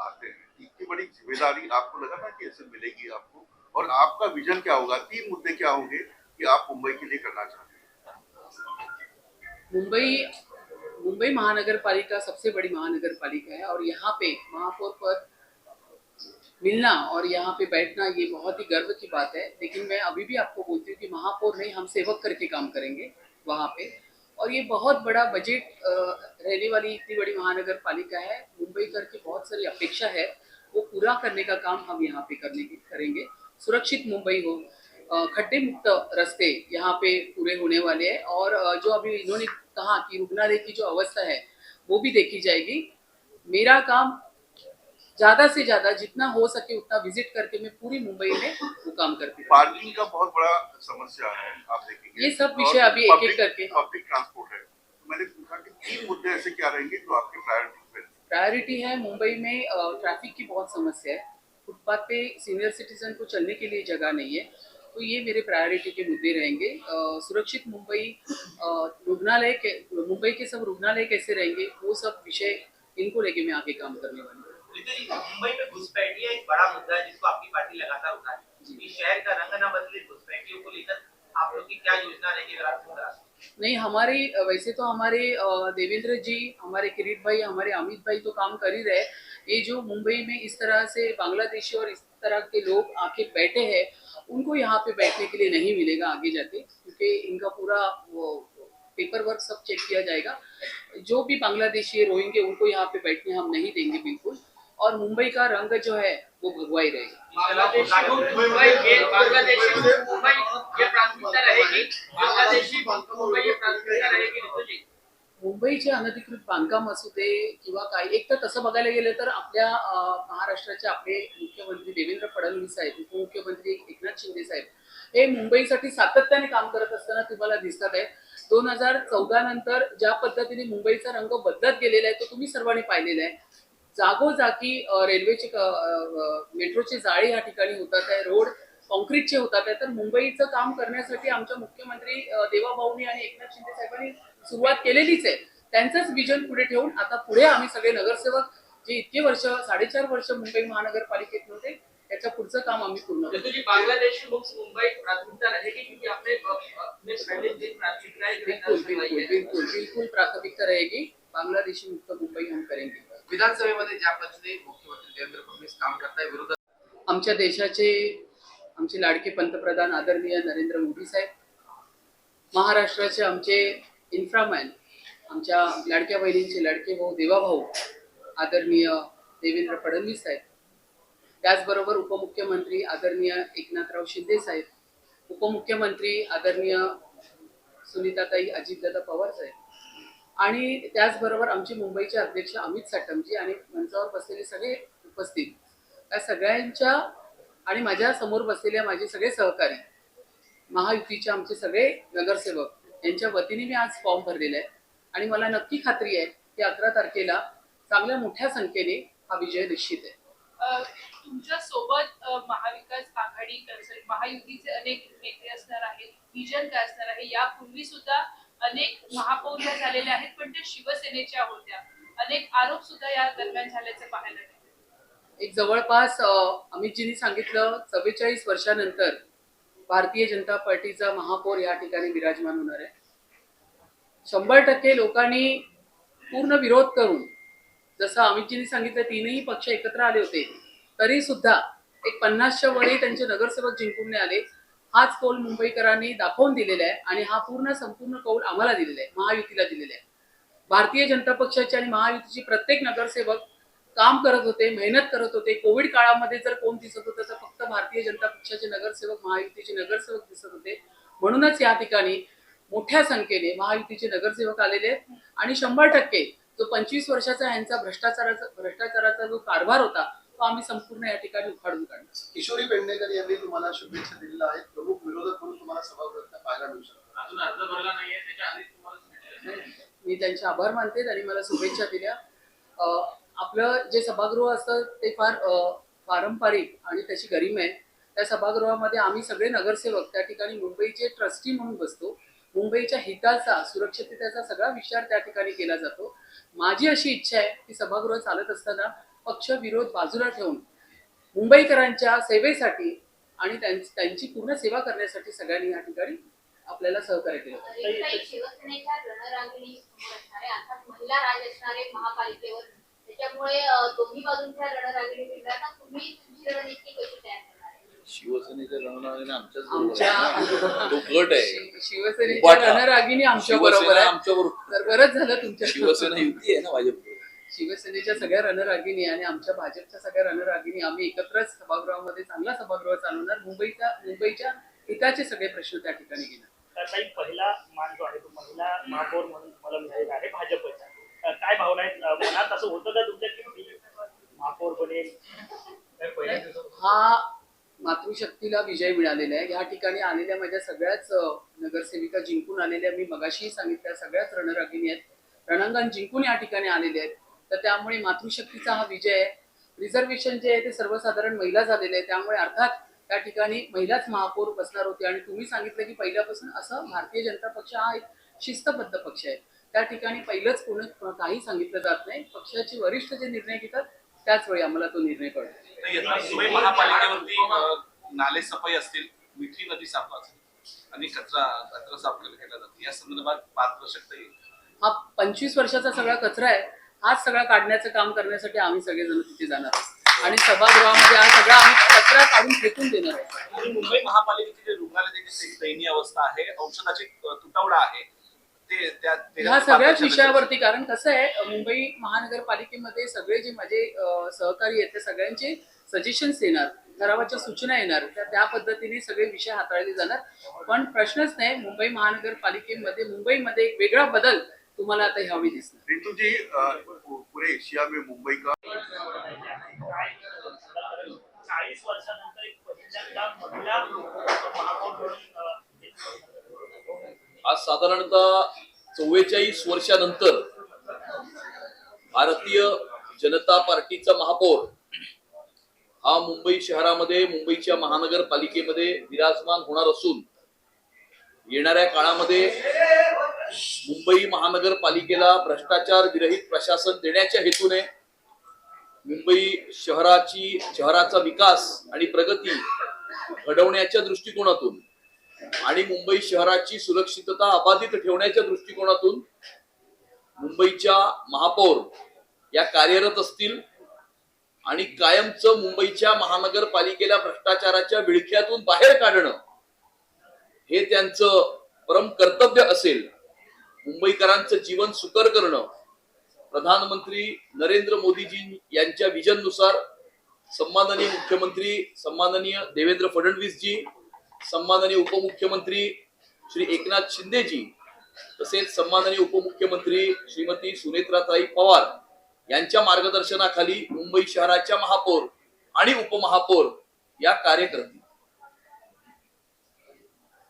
आते हैं, इतनी बड़ी जिम्मेदारी आपको लगा था कि ऐसे मिलेगी आपको, और आपका विजन क्या होगा, 3 मुद्दे क्या होंगे कि आप मुंबई के लिए करना चाहते हैं? मुंबई मुंबई महानगर पालिका सबसे बड़ी महानगर पालिका है और यहाँ पे महापौर पर मिलना और यहाँ पे बैठना ये बहुत ही गर्व की बात है। लेकिन मैं अभी भी आपको बोलती हूँ कि महापौर नहीं, हम सेवक करके काम करेंगे वहाँ पे। और ये बहुत बड़ा बजट रहने वाली इतनी बड़ी महानगर पालिका है। मुंबई करके बहुत सारी अपेक्षा है, वो पूरा करने का काम हम यहाँ पे करेंगे। सुरक्षित मुंबई हो, खड्डे मुक्त रास्ते यहाँ पे पूरे होने वाले हैं। और जो अभी इन्होंने कहा कि रुग्णालय की जो अवस्था है वो भी देखी जाएगी। मेरा काम ज्यादा से ज्यादा जितना हो सके उतना विजिट करके मैं पूरी मुंबई में वो काम करती हूँ। पार्किंग का बहुत बड़ा समस्या है, आप देखेंगे ये सब विषय अभी एक एक करके पब्लिक ट्रांसपोर्ट है। तो मैंने पूछा कि 3 मुद्दे ऐसे क्या रहेंगे जो आपके प्रायोरिटी है। मुंबई में ट्रैफिक की बहुत समस्या है, फुटपाथ पे सीनियर सिटीजन को चलने के लिए जगह नहीं है, तो ये मेरे प्रायोरिटी के मुद्दे रहेंगे। सुरक्षित मुंबई, मुंबई के सब रुग्णालय कैसे रहेंगे, वो सब विषय इनको लेके मैं आगे काम करने वाली हूँ। मुंबई में घुसपैठिया एक बड़ा मुद्दा है जिसको आपकी पार्टी लगातार उठा रही है। शहर का रंग न बदले, घुसपैठियों को लेकर आप लोग की क्या योजना रहेगी, अगर आप बता सकते? नहीं, हमारे वैसे तो हमारे देवेंद्र जी, हमारे किरीट भाई, हमारे अमित भाई तो काम कर ही रहे। ये जो मुंबई में इस तरह से बांग्लादेशी और इस तरह के लोग आके बैठे हैं, उनको यहाँ पे बैठने के लिए नहीं मिलेगा आगे जाके, क्योंकि इनका पूरा वो पेपर वर्क सब चेक किया जाएगा। जो भी बांग्लादेशी रोहिंगे उनको यहाँ पे बैठने हम नहीं देंगे बिल्कुल। और मुंबई का रंग जो है वो भगवा ही रहेगा। मुंबईचे अनधिकृत बांधकाम असू दे किंवा काही, एक तर तसं बघायला गेलं तर आपल्या महाराष्ट्राचे आपले मुख्यमंत्री देवेंद्र फडणवीस साहेब, उपमुख्यमंत्री एकनाथ शिंदे साहेब हे मुंबईसाठी सातत्याने काम करत असताना तुम्हाला दिसतात आहे। 2014 नंतर ज्या पद्धतीने मुंबईचा रंग बदलत गेलेला आहे तो तुम्ही सर्वांनी पाहिलेला आहे। जागोजागी रेल्वेचे मेट्रोचे जाळे या ठिकाणी होतात आहे, रोड कॉन्क्रीटचे होतात आहे। तर मुंबईचं काम करण्यासाठी आमच्या मुख्यमंत्री देवाभाऊनी आणि एकनाथ शिंदे साहेबांनी सुरुवात केलेलीच आहे। त्यांचंच विजन पुढे ठेवून आता पुढे आम्ही सगळे नगरसेवक जे इतके वर्ष 4.5 वर्ष मुंबई महानगरपालिकेत होते त्याचं पुढचं काम आम्ही पूर्ण करू। बांग्लादेश मुक्त मुंबई प्राथमिकता रहेगी क्योंकि आपने पहले दिन प्राथमिकता बिल्कुल प्राथमिकता रहेगी। बांग्लादेशी मुक्त मुंबई हम करेंगे। विधानसभेमध्ये ज्या पद्धतीने मुख्यमंत्री देवेंद्र फडणवीस काम करताय विरोधात आमच्या देशाचे आमचे लाडके पंतप्रधान आदरणीय नरेंद्र मोदी साहेब, महाराष्ट्राचे आमचे इन्फ्रामॅन, आमच्या लाडक्या बहिणींचे लाडके भाऊ देवाभाऊ आदरणीय देवेंद्र फडणवीस साहेब, त्याचबरोबर उपमुख्यमंत्री आदरणीय एकनाथराव शिंदे साहेब, उपमुख्यमंत्री आदरणीय सुनीताताई अजितदादा पवार साहेब, आणि त्याचबरोबर आमचे मुंबईचे अध्यक्ष अमित साटमजी आणि मंचावर बसलेले सगळे उपस्थित, त्या सगळ्यांच्या आणि माझ्या समोर बसलेल्या माझे सगळे सहकारी, महायुतीचे आमचे सगळे नगरसेवक यांच्या वतीने मी आज फॉर्म भरलेला आहे। आणि मला नक्की खात्री आहे की 11 तारखेला चांगल्या मोठ्या संख्येने हा विजय निश्चित आहे। तुमच्या सोबत महाविकास आघाडी महायुतीचे अनेक नेते असणार आहेत, विजन काय असणार आहे? यापूर्वी सुद्धा अनेक महापौर झालेले आहेत, पण ते शिवसेनेच्या होत्या। अनेक आरोप सुद्धा या दरम्यान झाल्याचे पाहायला मिळाले। एक जवळपास अमितजींनी सांगितलं 44 वर्षानंतर भारतीय जनता पार्टीचा महापौर या ठिकाणी विराजमान होणार आहे। 100% लोकांनी पूर्ण विरोध करून, जसं अमितजींनी सांगितलं 3ही पक्ष एकत्र आले होते, तरी सुद्धा एक 50च्या वरी त्यांचे नगरसेवक जिंकून आले। हाच कौल मुंबईकरांनी दाखवून दिलेला आहे आणि हा संपूर्ण कौल आम्हाला दिलेला आहे, महायुतीला दिलेला आहे। भारतीय जनता पक्षाचे आणि महायुतीचे प्रत्येक नगरसेवक काम करत होते, मेहनत करत होते। कोविड काळामध्ये जर कोण दिसत होतं तर फक्त भारतीय जनता पक्षाचे नगरसेवक, महायुतीचे नगरसेवक दिसत होते। म्हणूनच या ठिकाणी मोठ्या संख्येने महायुतीचे नगरसेवक आलेले आहेत आणि 100% जो 25 वर्षाचा ह्यांचा भ्रष्टाचाराचा जो कारभार होता तो आम्ही संपूर्ण या ठिकाणी उखाडून काढणार। किशोरी पेडणेकर यांनी तुम्हाला शुभेच्छा दिलेल्या आहेत, प्रमुख विरोधक म्हणून तुम्हाला सभागृहात पाहायला मिळू शकतो। अजून अर्ज भरला नाहीये, त्याच्या आधी तुम्हाला मी त्यांचे आभार मानते, त्यांनी मला शुभेच्छा दिल्या। आपलं जे सभागृह असतं ते फार पारंपरिक आणि त्याची गरिमा आहे। त्या सभागृहामध्ये आम्ही सगळे नगरसेवक त्या ठिकाणी मुंबईचे ट्रस्टी म्हणून बसतो। मुंबईच्या हिताचा, सुरक्षिततेचा सगळा विचार त्या ठिकाणी केला जातो। माझी अशी इच्छा आहे की सभागृह चालत असताना पक्ष विरोध बाजूला ठेवून मुंबईकरांच्या सेवेसाठी आणि त्यांची पूर्ण सेवा करण्यासाठी सगळ्यांनी या ठिकाणी आपल्याला सहकार्य केलं. काही शिवसेनेच्या रणरागिणी समोर असणारे अर्थात महिला राज असणारे महापालिकेवर, त्याच्यामुळे दोन्ही बाजूंच्या रणरागिणी मिळताना तुम्ही तुमची रणनीती कशी तयार करणार आहे? शिवसेनेच्या रणरागिणी आमच्याच आमच्या तो गट आहे. शिवसेनेच्या रणरागिणी आमच्या बरोबर आहे. आमच्या बरोबर. तर बरंच झालं तुमच्या शिवसेना युती आहे ना भाजप. शिवसेनेच्या सगळ्या रणरागिणी आणि आमच्या भाजपच्या सगळ्या रणरागिणी आम्ही एकत्रच सभागृहामध्ये चांगला सभागृह चालवणार. मुंबईच्या हिताचे सगळे प्रश्न त्या ठिकाणी घेणार. ताई, पहिला मान जो आहे तो महिला महापौर म्हणून तुम्हाला मिळालेला आहे भाजपचा. काय भावना आहेत मनात? असं होतं का तुमच्या की मी महापौर बनेल? हा मातृशक्तीला विजय मिळालेला आहे. या ठिकाणी आलेल्या माझ्या सगळ्याच नगरसेविका जिंकून आलेल्या, मी मगाशीही सांगितल्या, सगळ्याच रणरागिणी आहेत, रणांगण जिंकून या ठिकाणी आलेले आहेत. तर त्यामुळे मातृशक्तीचा हा विजय आहे. रिझर्वेशन जे आहे ते सर्वसाधारण महिला झालेले आहे, त्यामुळे अर्थात त्या ठिकाणी महिलाच महापौर बसणार होते. आणि तुम्ही सांगितलं की पहिल्यापासून असं भारतीय जनता पक्ष हा एक शिस्तबद्ध पक्ष आहे. त्या ठिकाणी पहिलंच काही सांगितलं जात नाही. पक्षाचे वरिष्ठ जे निर्णय घेतात त्याच वेळी आम्हाला तो निर्णय कळतो. मुंबई महापालिकेवरती नाले सफाई असतील, मिठी नदी साफ असेल आणि कचरा साफ केला जातो, या संदर्भात पारदर्शकता येईल. हा 25 वर्षाचा सगळा कचरा आहे, हाच सगळा काढण्याचं काम करण्यासाठी आम्ही सगळेजण तिथे जाणार आहोत आणि सभागृहामध्ये हा सगळा आम्ही कचरा काढून फेकून देणार आहोत. आणि मुंबई महापालिकेची जे रुग्णालय त्याची दयनीय अवस्था आहे, औषधाची तुटवडा आहे, ह्या सगळ्याच विषयावरती, कारण कसं आहे मुंबई महानगरपालिकेमध्ये सगळे जे माझे सहकारी आहेत त्या सगळ्यांचे सजेशन्स येणार, ठरावाच्या सूचना येणार, त्या पद्धतीने सगळे विषय हाताळले जाणार. पण प्रश्नच नाही, मुंबई महानगरपालिकेमध्ये मुंबईमध्ये एक वेगळा बदल तुम्हाला आता ह्यावेळी दिसणार. रिंटू जी, पूरे एशिया में मुंबई का 40 वर्षानंतर एक पहिल्यांदा महिला महापौर म्हणून आज साधारणतः 44 वर्षानंतर भारतीय जनता पार्टीचा महापौर हा मुंबई शहरामध्ये, मुंबईच्या महानगरपालिकेमध्ये विराजमान होणार असून येणाऱ्या काळामध्ये मुंबई महानगरपालिकेला भ्रष्टाचार विरहित प्रशासन देण्याच्या हेतूने मुंबई शहराचा विकास आणि प्रगती घडवण्याच्या दृष्टिकोनातून आणि मुंबई शहराची सुरक्षितता अबाधित ठेवण्याच्या दृष्टिकोनातून मुंबईच्या महापौर या कार्यरत असतील आणि कायमचं मुंबईच्या महानगरपालिकेला भ्रष्टाचाराच्या विळख्यातून बाहेर काढणं हे त्यांचं परम कर्तव्य असेल. मुंबईकरांचं जीवन सुकर करणं, प्रधानमंत्री नरेंद्र मोदीजी यांच्या विजननुसार सन्माननीय मुख्यमंत्री सन्माननीय देवेंद्र फडणवीसजी, सन्माननीय उपमुख्यमंत्री श्री एकनाथ शिंदेजी, तसेच सन्माननीय उपमुख्यमंत्री श्रीमती सुनेत्राताई पवार यांच्या मार्गदर्शनाखाली मुंबई शहराच्या महापौर आणि उपमहापौर या कार्य करतील.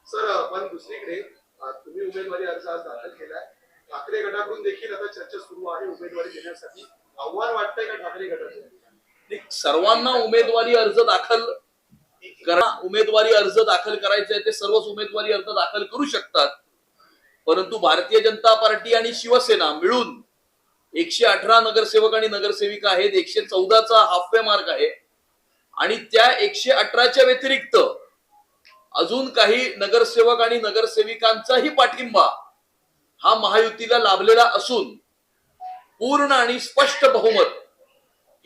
सर, पण दुसरीकडे तुम्ही उमेदवारी अर्ज आज दाखल केलाय. ठाकरे गटाकडून देखील आता चर्चा सुरू आहे उमेदवारी देण्यासाठी. आव्हान वाटतंय का ठाकरे गटाचं? सर्वांना उमेदवारी अर्ज दाखल करायचे ते सर्वच उमेदवारी अर्ज दाखल करू शकतात. परंतु भारतीय जनता पार्टी आणि शिवसेना मिळून 118 नगरसेवक आणि नगरसेविका आहेत. 114चा हाफवे मार्क आहे आणि त्या 118च्या व्यतिरिक्त अजून काही नगरसेवक आणि नगरसेविकांचाही पाठिंबा हा महायुतीला लाभलेला असून पूर्ण आणि स्पष्ट बहुमत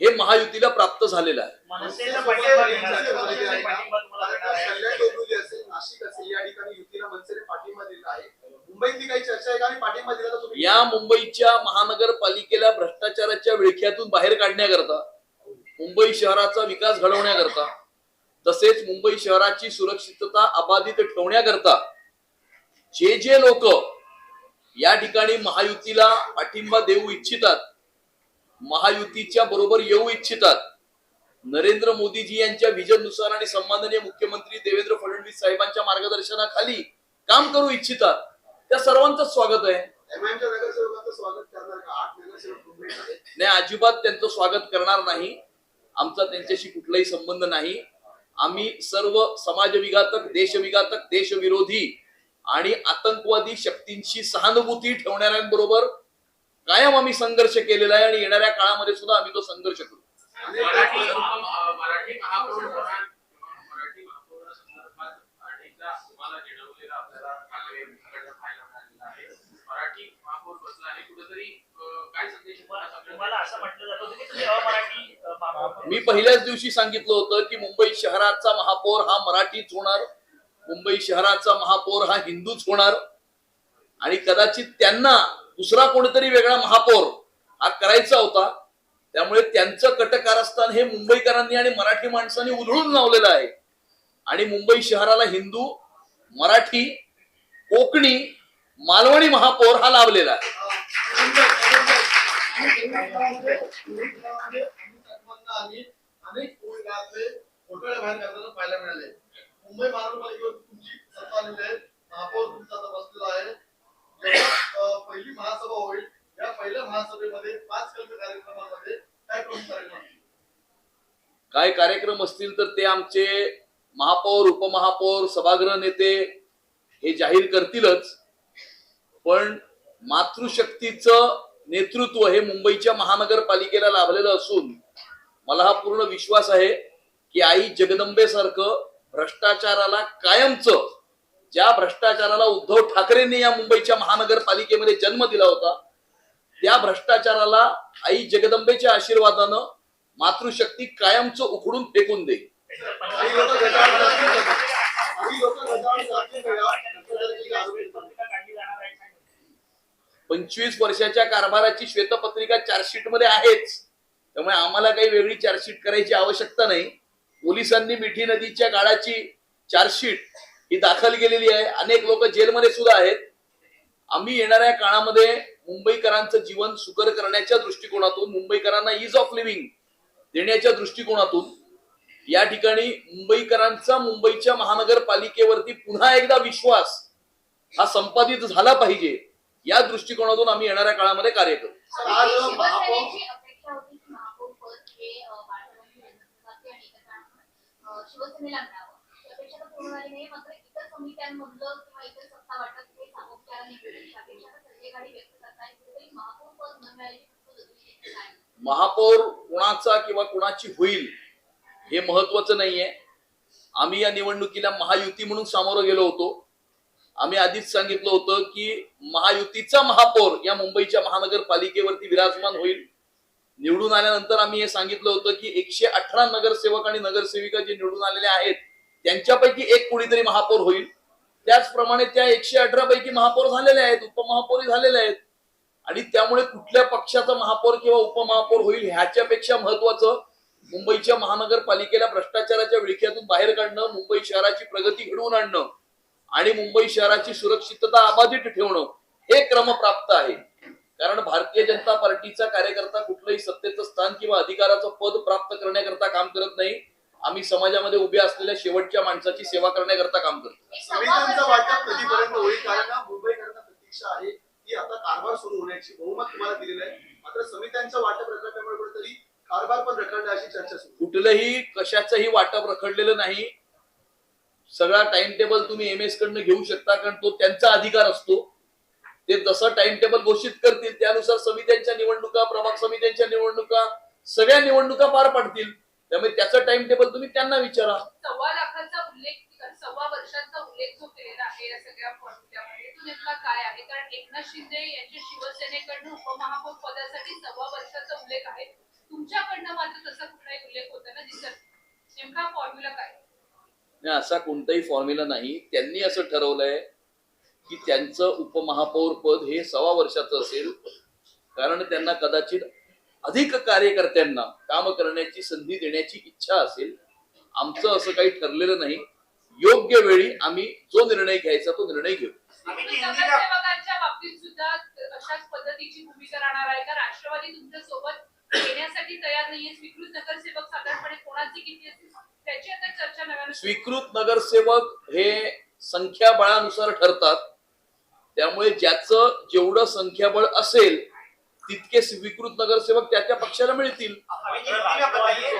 हे महायुतीला प्राप्त झालेलं आहे. मनसेचा पाठिंबा देणार. नाशिक असेल या ठिकाणी युतीला मनसेने पाठिंबा दिला आहे. मुंबईतली काही चर्चा आहे का आणि पाठिंबा दिला तर तुम्ही? या मुंबईच्या महानगरपालिकेला भ्रष्टाचाराच्या विळख्यातून बाहेर काढण्याकरता, मुंबई शहराचा विकास घडवण्याकरता, तसेच मुंबई शहराची सुरक्षितता अबाधित ठेवण्याकरता जे लोक या ठिकाणी महायुतीला पाठिंबा देऊ इच्छितात, महायुतीच्या बरोबर येऊ इच्छितात, नरेंद्र मोदीजी यांच्या विजननुसार आणि सन्माननीय मुख्यमंत्री देवेंद्र फडणवीस साहेबांच्या मार्गदर्शनाखाली काम करू इच्छितात, त्या सर्वांचं स्वागत आहे. एमआयएमच्या नगरसेवकांचं स्वागत करणार का? 8 नगरसेवक मुंबईत आहेत. नाही, अजिबात त्यांचं स्वागत करणार नाही. आमचा त्यांच्याशी कुठलाही संबंध नाही. आम्ही सर्व समाजविघातक, देशविघातक, देशविरोधी आणि आतंकवादी शक्तींशी सहानुभूती ठेवणाऱ्यांबरोबर कायम आम्ही संघर्ष केलेला आहे आणि येणाऱ्या काळामध्ये सुद्धा आम्ही तो संघर्ष करू. मराठी महापौर संदर्भात अनेकदा तुम्हाला चिडवलेलं आपल्याला ठाकरे यांच्याकडनं पाहायला मिळालेलं आहे. मराठी महापौर बसला आहे कुठेतरी काय संदेश तुम्हाला असं म्हटलं जातं की तुम्ही अमराठी महापौर. मी पहिल्याच दिवशी सांगितलं होतं की मुंबई शहराचा महापौर हा मराठीच होणार, मुंबई शहराचा महापौर हा हिंदूच होणार आणि कदाचित त्यांना दुसरा कोणीतरी वेगळा महापौर हा करायचा होता. त्यामुळे त्यांचं कटकारस्थान हे मुंबईकरांनी आणि मराठी माणसांनी उधळून लावलेलं आहे आणि मुंबई शहराला हिंदू, मराठी, कोकणी, मालवणी महापौर हा लाभलेला आहे. अनेक घोटाळे बाहेर करताना पाहायला मिळाले. मुंबई महानगरपालिकेवर तुमची सत्ता आलेली आहे, महापौर तुमचा आता बसलेला आहे. जेव्हा पहिली महासभा होईल या पहिल्या महासभेमध्ये 5 कलमी कार्यक्रमामध्ये काय प्रमुख कार्यक्रम काय कार्यक्रम असतील तर ते आमचे महापौर, उपमहापौर, सभागृह नेते हे जाहीर करतीलच. पण मातृशक्तीचं नेतृत्व हे मुंबईच्या महानगरपालिकेला लाभलेलं असून मला हा पूर्ण विश्वास आहे की आई जगदंबेसारखं भ्रष्टाचाराला कायमचं, ज्या भ्रष्टाचाराला उद्धव ठाकरेंनी या मुंबईच्या महानगरपालिकेमध्ये जन्म दिला होता, त्या भ्रष्टाचाराला आई जगदंबेच्या आशीर्वादानं मातृशक्ती कायमचं उखडून फेकून देईल. 25 वर्षाच्या कारभाराची श्वेतपत्रिका चार्जशीट मध्ये आहेच, त्यामुळे आम्हाला काही वेगळी चार्जशीट करायची आवश्यकता नाही. पोलिसांनी मिठी नदीच्या गाळाची चार्जशीट ही दाखल केलेली आहे. अनेक लोक जेलमध्ये सुद्धा आहेत. आम्ही येणाऱ्या काळामध्ये मुंबईकरांचं जीवन सुकर करण्याच्या दृष्टिकोनातून, मुंबईकरांना इज ऑफ लिव्हिंग देण्याच्या दृष्टिकोनातून या ठिकाणी मुंबईकरांचा मुंबईच्या महानगरपालिकेवरती पुन्हा एकदा विश्वास हा संपादित झाला पाहिजे या दृष्टिकोनातून आम्ही येणाऱ्या काळामध्ये कार्य करू. शिवसेनेची अपेक्षा होती की महापौर पद हे बाळासाहेबांची नेतृत्वाचे आणि शिवसेनेला मिळावं. ही अपेक्षा तर पूर्ण झाली नाही, मात्र इतर समित्यांमधलं किंवा इतर सत्ता वाटप हे सामोपचाराने मिळेल अपेक्षा तर संजयगाडी व्यक्त करताय. तरी महापौर पद न मिळाल्याची काय? महापौर कोणाचा किंवा कोणाची होईल हे महत्वाचं नाहीये. आम्ही या निवडणुकीला महायुती म्हणून सामोरं गेलो होतो. आम्ही आधीच सांगितलं होतं की महायुतीचा महापौर या मुंबईच्या महानगरपालिकेवरती विराजमान होईल. निवडून आल्यानंतर आम्ही हे सांगितलं होतं की 118 नगरसेवक आणि नगरसेविका जे निवडून आलेले आहेत त्यांच्यापैकी एक कोणीतरी महापौर होईल. त्याचप्रमाणे त्या 118 पैकी महापौर झालेले आहेत, उपमहापौरही झालेले आहेत. आणि त्यामुळे कुठल्या पक्षाचा महापौर किंवा उपमहापौर होईल ह्याच्यापेक्षा महत्वाचं मुंबईच्या महानगरपालिकेला भ्रष्टाचाराच्या विळख्यातून बाहेर काढणं, मुंबई शहराची प्रगती घडवून आणणं आणि मुंबई शहराची सुरक्षितता अबाधित ठेवणं हे क्रमप्राप्त आहे. कारण भारतीय जनता पार्टीचा कार्यकर्ता कुठलंही सत्तेचं स्थान किंवा अधिकाराचं पद प्राप्त करण्याकरता काम करत नाही. आम्ही समाजामध्ये उभ्या असलेल्या शेवटच्या माणसाची सेवा करण्याकरता काम करतो. समित्यांचं वाटप कधीपर्यंत होईल? कारण मुंबईकरांना प्रतीक्षा आहे की आता कारभार सुरू होण्याची बहुमत तुम्हाला दिलेलं आहे, मात्र समित्यांचं वाटप रखडल्यामुळे कुठेतरी कारभार पण रखडला अशी चर्चा सुरू. कुठलंही कशाचंही वाटप रखडलेलं नाही. सगळा टाइम टेबल तुम्ही MS कडनं घेऊ शकता, कारण तो त्यांचा अधिकार असतो. ते जसं टाइम टेबल घोषित करतील त्यानुसार समित्यांच्या निवडणुका, प्रभाग समित्यांच्या निवडणुका, सगळ्या निवडणुका पार पडतील. त्यामुळे त्याचं टाइम टेबल तुम्ही त्यांना विचारा. 1.25 लाखाचा उल्लेख, 1.25 वर्षाचा उल्लेख जो केलेला आहे या सगळ्या फॉर्म्युल्यामध्ये तो नेमका काय आहे? कारण एकनाथ शिंदे यांच्या शिवसेनेकडनं उपमहापौर पदासाठी 1.25 वर्षाचा उल्लेख आहे. तुमच्याकडनं मात्र तसा कुठलाही उल्लेख होताना दिसत नाही. नेमका फॉर्म्युला काय? नाही, असा कोणताही फॉर्म्युला नाही. त्यांनी असं ठरवलंय की त्यांचं उपमहापौर पद हे 1.25 वर्षाचं असेल, कारण त्यांना कदाचित अधिक कार्यकर्त्यांना काम करण्याची संधी देण्याची इच्छा असेल. आमचं असं काही ठरलेलं नाही. योग्य वेळी आम्ही जो निर्णय घ्यायचा तो निर्णय घेऊ. नगरसेवकांच्या बाबतीत सुद्धा अशाच पद्धतीची भूमिका राहणार आहे का? राष्ट्रवादी तुमच्या सोबत येण्यासाठी तयार नाहीये. स्वीकृत नगरसेवक साधारणपणे कोणाचे किती असतील त्याची आता चर्चा नव्याने. स्वीकृत नगरसेवक हे संख्याबळानुसार ठरतात. त्यामुळे ज्याचं जेवढं संख्याबळ असेल तितके स्वीकृत नगरसेवक त्या पक्षाला मिळतील. अभी जी नीति में बताइए